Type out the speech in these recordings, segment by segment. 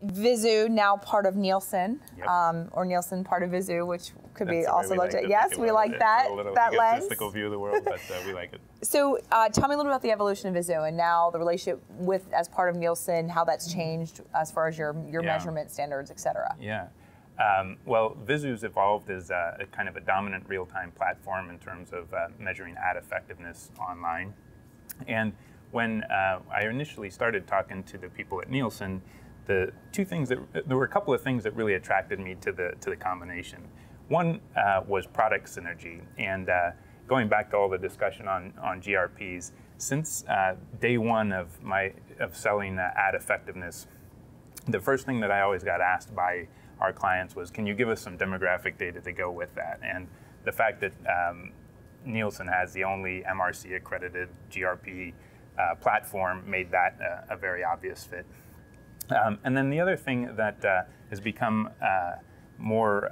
Vizu, now part of Nielsen, Yep. Or Nielsen part of Vizu, which could be That's the way also we looked like at. to Yes, think we about like it. that, It's a little that lens. egotistical view of the world, but we like it. So tell me a little about the evolution of Vizu and now the relationship with, as part of Nielsen, how that's changed as far as your measurement standards, et cetera. Yeah. Well, Vizu's evolved as a kind of a dominant real-time platform in terms of measuring ad effectiveness online. And when I initially started talking to the people at Nielsen, there were a couple of things that really attracted me to the combination. One was product synergy, and going back to all the discussion on GRPs, since day one of selling ad effectiveness, the first thing that I always got asked by our clients was, can you give us some demographic data to go with that? And the fact that Nielsen has the only MRC accredited GRP platform made that a very obvious fit. And then the other thing that has become more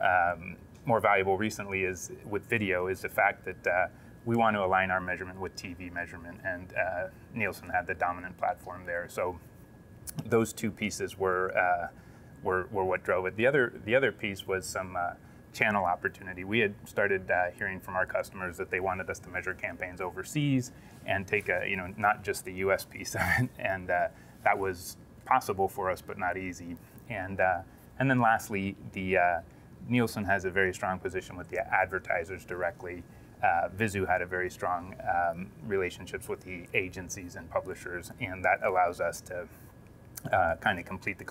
valuable recently is with video is the fact that we want to align our measurement with TV measurement, and Nielsen had the dominant platform there. So those two pieces were what drove it. The other piece was some channel opportunity. We had started hearing from our customers that they wanted us to measure campaigns overseas and take not just the U.S. piece of it, and that was possible for us, but not easy. And then lastly, Nielsen has a very strong position with the advertisers directly. Vizu had a very strong relationships with the agencies and publishers, and that allows us to kind of complete the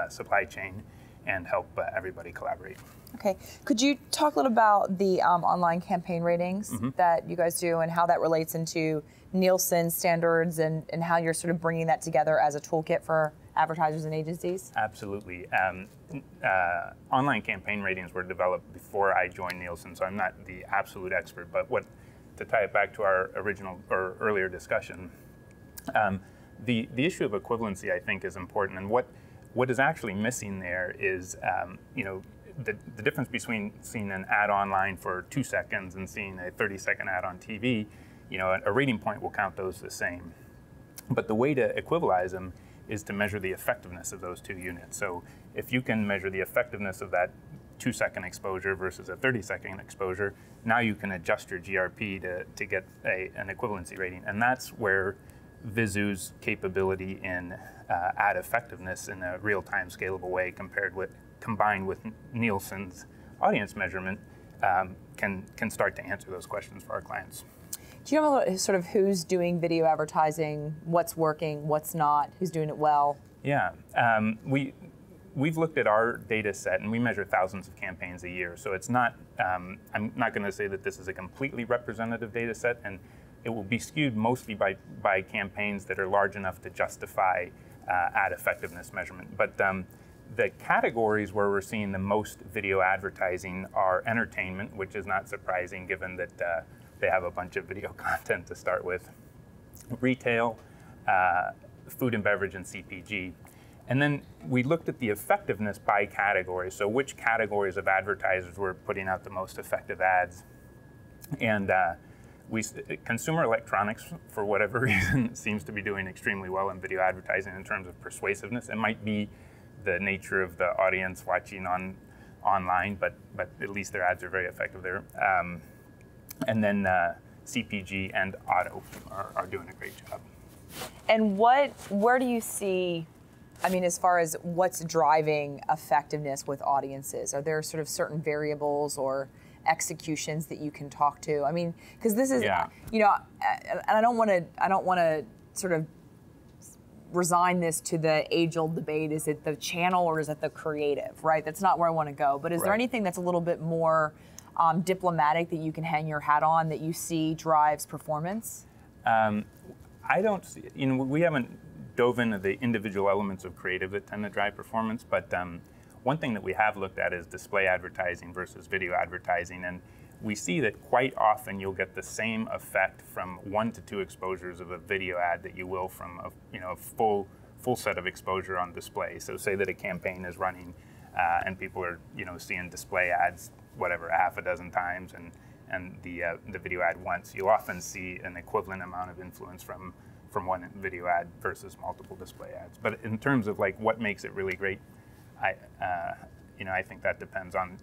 supply chain and help everybody collaborate. Okay, could you talk a little about the online campaign ratings that you guys do and how that relates into Nielsen standards and how you're sort of bringing that together as a toolkit for advertisers and agencies? Absolutely. Online campaign ratings were developed before I joined Nielsen, so I'm not the absolute expert, but to tie it back to our earlier discussion, the issue of equivalency, I think, is important, and what is actually missing there is the difference between seeing an ad online for 2 seconds and seeing a 30-second ad on TV. A rating point will count those the same. But the way to equivalize them is to measure the effectiveness of those two units. So if you can measure the effectiveness of that 2-second exposure versus a 30-second exposure, now you can adjust your GRP to get an equivalency rating. And that's where Vizu's capability in ad effectiveness in a real-time scalable way combined with Nielsen's audience measurement can start to answer those questions for our clients. Do you know sort of who's doing video advertising, what's working, what's not, who's doing it well? Yeah, we've looked at our data set, and we measure thousands of campaigns a year. So it's not, I'm not going to say that this is a completely representative data set, and it will be skewed mostly by campaigns that are large enough to justify ad effectiveness measurement. But the categories where we're seeing the most video advertising are entertainment, which is not surprising given that they have a bunch of video content to start with, retail, food and beverage, and CPG. And then we looked at the effectiveness by category, so which categories of advertisers were putting out the most effective ads. And consumer electronics, for whatever reason, seems to be doing extremely well in video advertising in terms of persuasiveness. It might be the nature of the audience watching online, but at least their ads are very effective there. And then CPG and auto are doing a great job. And where do you see, as far as what's driving effectiveness with audiences? Are there sort of certain variables or executions that you can talk to? Because this is, and I don't want to sort of resign this to the age-old debate, is it the channel or is it the creative, right? That's not where I want to go. But is there anything that's a little bit more diplomatic that you can hang your hat on that you see drives performance? I don't see, we haven't dove into the individual elements of creative that tend to drive performance, but one thing that we have looked at is display advertising versus video advertising, and we see that quite often you'll get the same effect from 1 to 2 exposures of a video ad that you will from a full set of exposure on display. So say that a campaign is running and people are seeing display ads whatever half a dozen times and the video ad once, you'll often see an equivalent amount of influence from from one video ad versus multiple display ads. But in terms of like what makes it really great, I think that depends on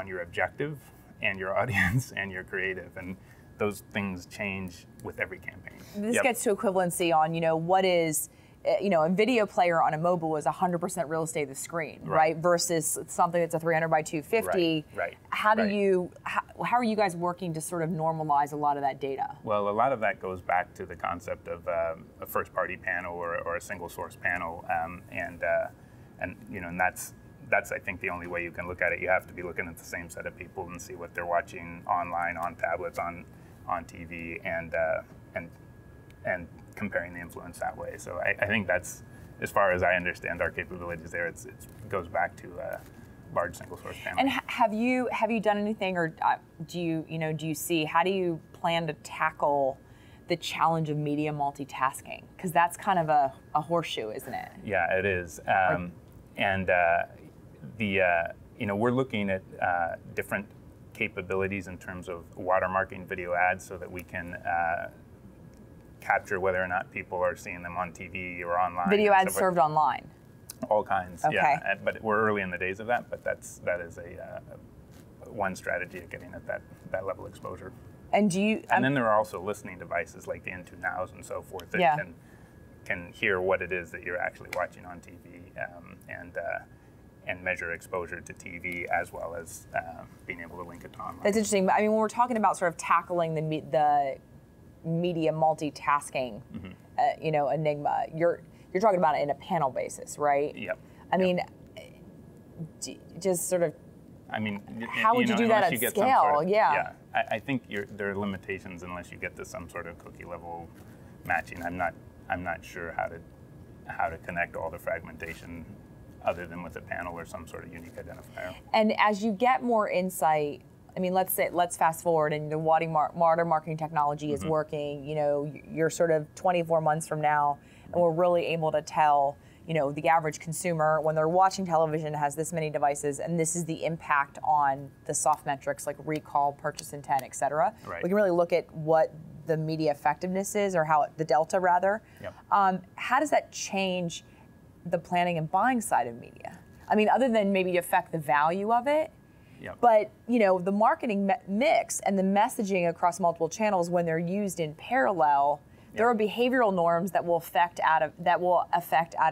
your objective and your audience and your creative, and those things change with every campaign. This gets to equivalency on, what is, a video player on a mobile is 100% real estate of the screen, right? Versus something that's a 300 by 250. Right. How are you guys working to sort of normalize a lot of that data? Well, a lot of that goes back to the concept of a first-party panel or a single source panel, and that's I think the only way you can look at it. You have to be looking at the same set of people and see what they're watching online, on tablets, on TV, and comparing the influence that way. So I think that's, as far as I understand our capabilities there, it goes back to large single source panel. And have you done anything, or do you see, how do you plan to tackle the challenge of media multitasking? Because that's kind of a horseshoe, isn't it? Yeah, it is. We're looking at different capabilities in terms of watermarking video ads so that we can capture whether or not people are seeing them on TV or online. Video ads served online? All kinds, okay. Yeah. But we're early in the days of that, but that is one strategy of getting at that level of exposure. And then there are also listening devices like the Into Nows and so forth that can hear what it is that you're actually watching on TV, and measure exposure to TV as well as being able to link it to online. That's interesting. I mean, when we're talking about sort of tackling the media multitasking, enigma, you're talking about it in a panel basis, right? Yep. I mean, just sort of. I mean, how would you do that at scale? I think there are limitations unless you get to some sort of cookie level matching. I'm not sure how to connect all the fragmentation other than with a panel or some sort of unique identifier. And as you get more insight, I mean, let's fast forward and the watermarking technology is working, you're sort of 24 months from now, and we're really able to tell, the average consumer when they're watching television has this many devices, and this is the impact on the soft metrics like recall, purchase intent, et cetera. Right. We can really look at what the media effectiveness is, or the delta rather. Yep. How does that change the planning and buying side of media? I mean, other than maybe affect the value of it, but the marketing mix and the messaging across multiple channels, when they're used in parallel, there are behavioral norms that will affect ad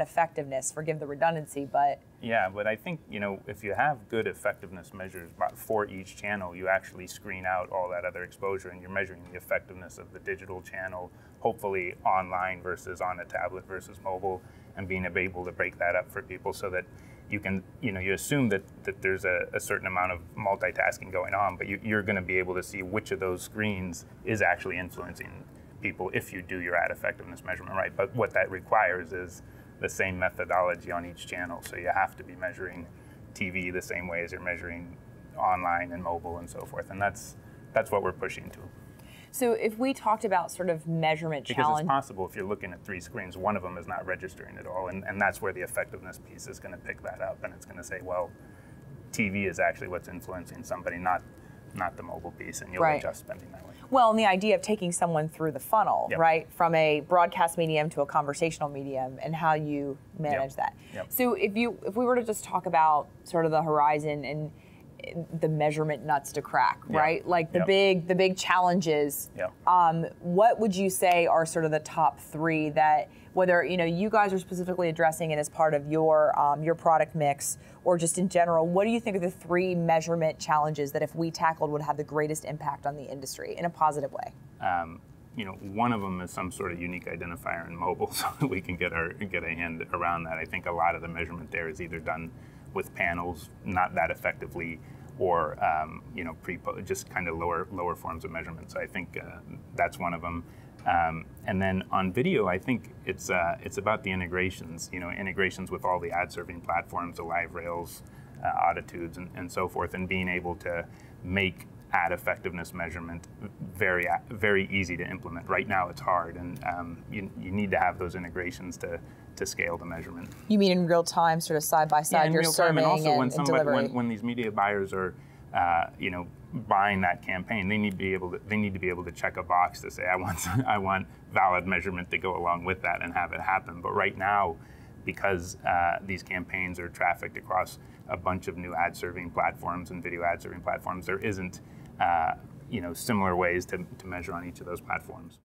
effectiveness. Forgive the redundancy, but but I think if you have good effectiveness measures for each channel, you actually screen out all that other exposure, and you're measuring the effectiveness of the digital channel, hopefully online versus on a tablet versus mobile, and being able to break that up for people so that you can, you assume that there's a certain amount of multitasking going on, but you're going to be able to see which of those screens is actually influencing people if you do your ad effectiveness measurement right. But what that requires is the same methodology on each channel. So you have to be measuring TV the same way as you're measuring online and mobile and so forth. And that's what we're pushing to. So if we talked about sort of measurement challenge. Because it's possible if you're looking at 3 screens, one of them is not registering at all. And that's where the effectiveness piece is going to pick that up. And it's going to say, well, TV is actually what's influencing somebody, not the mobile piece. And you'll adjust spending that way. Well, and the idea of taking someone through the funnel, right, from a broadcast medium to a conversational medium, and how you manage that. So if we were to just talk about sort of the horizon and the measurement nuts to crack, right? Like the big challenges. What would you say are sort of the top 3 that, whether you guys are specifically addressing it as part of your product mix, or just in general, what do you think are the 3 measurement challenges that if we tackled would have the greatest impact on the industry in a positive way? One of them is some sort of unique identifier in mobile, so that we can get a hand around that. I think a lot of the measurement there is either done with panels, not that effectively, or just kind of lower forms of measurement. So I think that's one of them. And then on video, I think it's about the integrations. Integrations with all the ad serving platforms, the live rails, Auditudes, and so forth, and being able to make ad effectiveness measurement very, very easy to implement. Right now, it's hard, and you need to have those integrations to scale the measurement. You mean in real time, sort of side by side, you're serving and also and delivery? When these media buyers are, buying that campaign, they need to be able to check a box to say I want valid measurement to go along with that and have it happen. But right now, because these campaigns are trafficked across a bunch of new ad serving platforms and video ad serving platforms, there isn't similar ways to measure on each of those platforms.